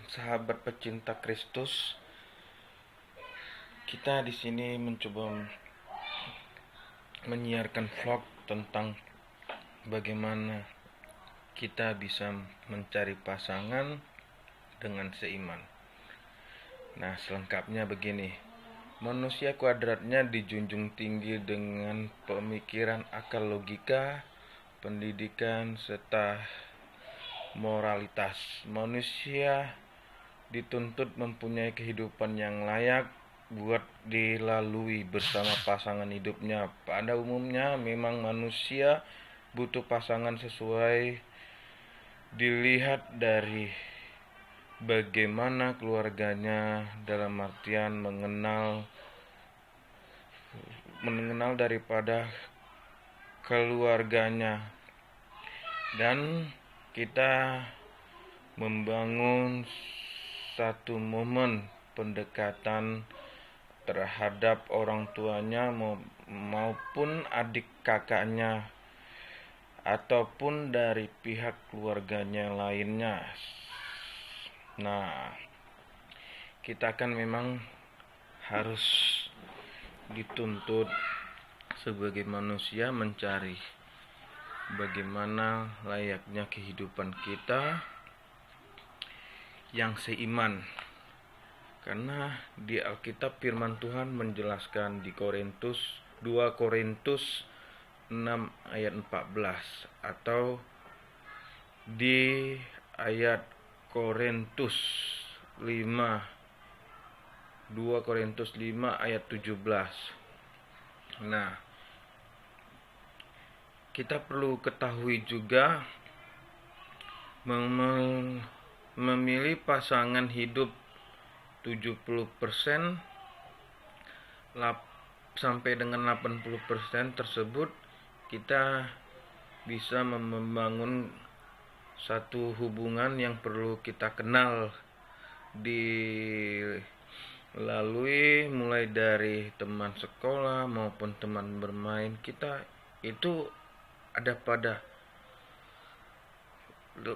sahabat pecinta Kristus. Kita di sini mencoba menyiarkan vlog tentang bagaimana kita bisa mencari pasangan dengan seiman. Nah, selengkapnya begini. Manusia kuadratnya dijunjung tinggi dengan pemikiran, akal, logika, pendidikan, serta moralitas. Manusia dituntut mempunyai kehidupan yang layak buat dilalui bersama pasangan hidupnya. Pada umumnya memang manusia butuh pasangan sesuai dilihat dari bagaimana keluarganya, dalam artian mengenal daripada keluarganya, dan kita membangun satu momen pendekatan terhadap orang tuanya maupun adik kakaknya ataupun dari pihak keluarganya lainnya. Nah, kita kan memang harus dituntut sebagai manusia mencari bagaimana layaknya kehidupan kita yang seiman. Karena di Alkitab firman Tuhan menjelaskan di 2 Korintus 6 ayat 14 atau di ayat Korintus 5 2 Korintus 5 ayat 17. Nah, kita perlu ketahui juga memilih pasangan hidup 70% sampai dengan 80% tersebut kita bisa membangun satu hubungan yang perlu kita kenal dilalui mulai dari teman sekolah maupun teman bermain kita. Itu ada pada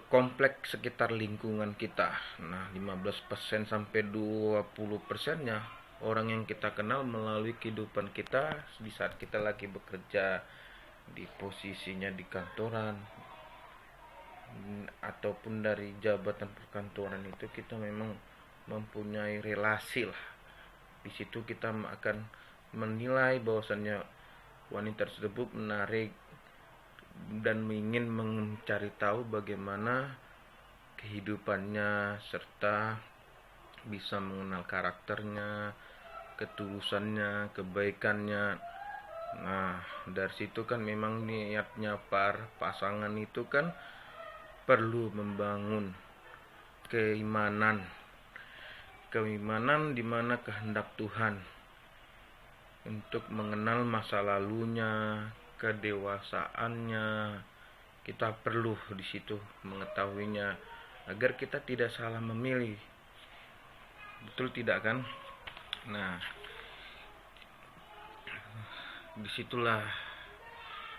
kompleks sekitar lingkungan kita. Nah, 15% sampai 20%-nya orang yang kita kenal melalui kehidupan kita di saat kita lagi bekerja, di posisinya di kantoran ataupun dari jabatan perkantoran. Itu kita memang mempunyai relasi lah. Di situ kita akan menilai bahwasannya wanita tersebut menarik dan ingin mencari tahu bagaimana kehidupannya serta bisa mengenal karakternya, ketulusannya, kebaikannya. Nah, dari situ kan memang niatnya pasangan itu kan perlu membangun keimanan di mana kehendak Tuhan untuk mengenal masa lalunya, kedewasaannya. Kita perlu di situ mengetahuinya agar kita tidak salah memilih. Betul tidak kan? Nah, disitulah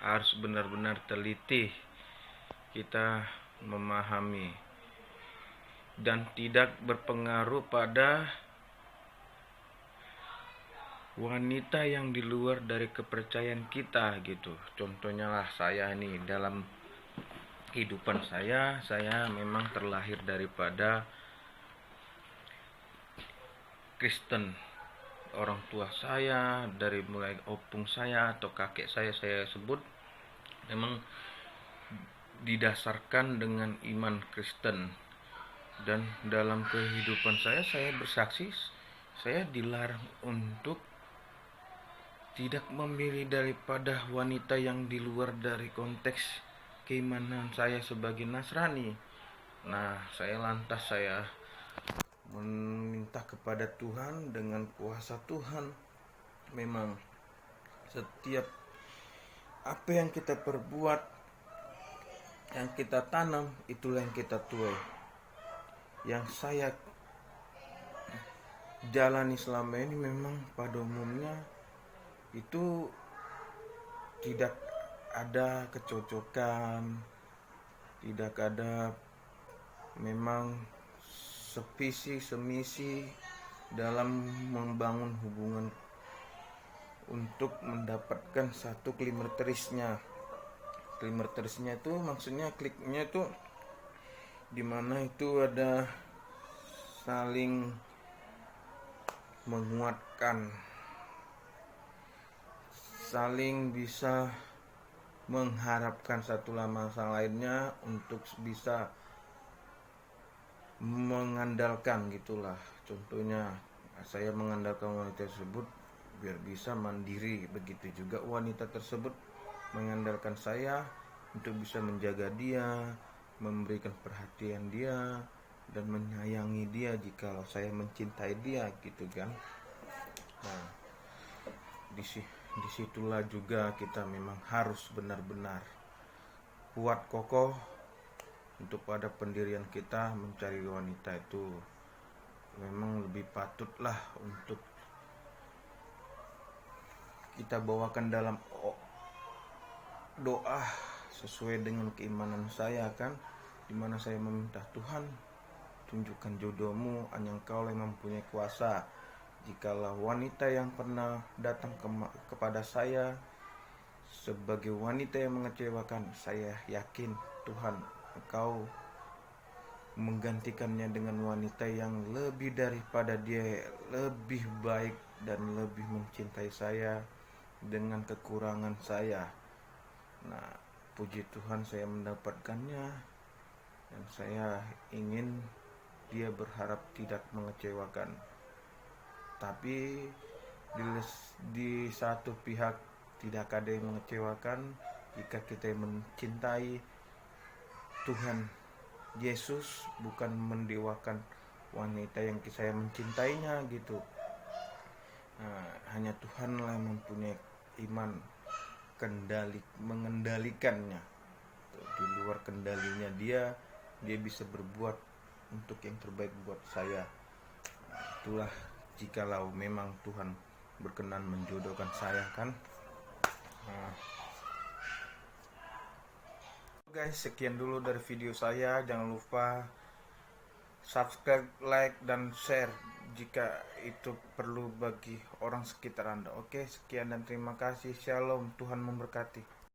harus benar-benar teliti kita memahami dan tidak berpengaruh pada wanita yang di luar dari kepercayaan kita gitu. Contohnya lah saya nih, dalam kehidupan saya memang terlahir daripada Kristen. Orang tua saya dari mulai opung saya atau kakek saya sebut memang didasarkan dengan iman Kristen. Dan dalam kehidupan saya bersaksi saya dilarang untuk tidak memilih daripada wanita yang di luar dari konteks keimanan saya sebagai Nasrani. Nah, saya meminta kepada Tuhan dengan kuasa Tuhan. Memang setiap apa yang kita perbuat, yang kita tanam, itulah yang kita tuai. Yang saya jalani selama ini memang pada umumnya itu tidak ada kecocokan, tidak ada memang sevisi semisi dalam membangun hubungan untuk mendapatkan satu klimaterisnya. Klimaterisnya itu maksudnya kliknya itu dimana itu ada saling menguatkan, saling bisa mengharapkan satu sama lainnya untuk bisa mengandalkan gitulah. Contohnya saya mengandalkan wanita tersebut biar bisa mandiri, begitu juga wanita tersebut mengandalkan saya untuk bisa menjaga dia, memberikan perhatian dia, dan menyayangi dia jikalau saya mencintai dia gitu kan. Nah, disitulah juga kita memang harus benar-benar kuat kokoh untuk pada pendirian kita mencari wanita. Itu memang lebih patutlah untuk kita bawakan dalam doa sesuai dengan keimanan saya kan, dimana saya meminta Tuhan, tunjukkan jodohmu, hanya Engkau yang mempunyai kuasa. Jikalau wanita yang pernah datang kepada saya sebagai wanita yang mengecewakan, saya yakin Tuhan Engkau menggantikannya dengan wanita yang lebih daripada dia, lebih baik dan lebih mencintai saya dengan kekurangan saya. Nah, puji Tuhan saya mendapatkannya, dan saya ingin dia berharap tidak mengecewakan. Tapi di satu pihak tidak ada yang mengecewakan jika kita mencintai Tuhan Yesus, bukan mendewakan wanita yang saya mencintainya gitu. Nah, hanya Tuhanlah yang mempunyai iman mengendalikannya. Di luar kendalinya dia bisa berbuat untuk yang terbaik buat saya. Nah, itulah jikalau memang Tuhan berkenan menjodohkan saya kan. Nah, guys, sekian dulu dari video saya. Jangan lupa subscribe, like, dan share jika itu perlu bagi orang sekitar Anda. Oke, sekian dan terima kasih. Shalom, Tuhan memberkati.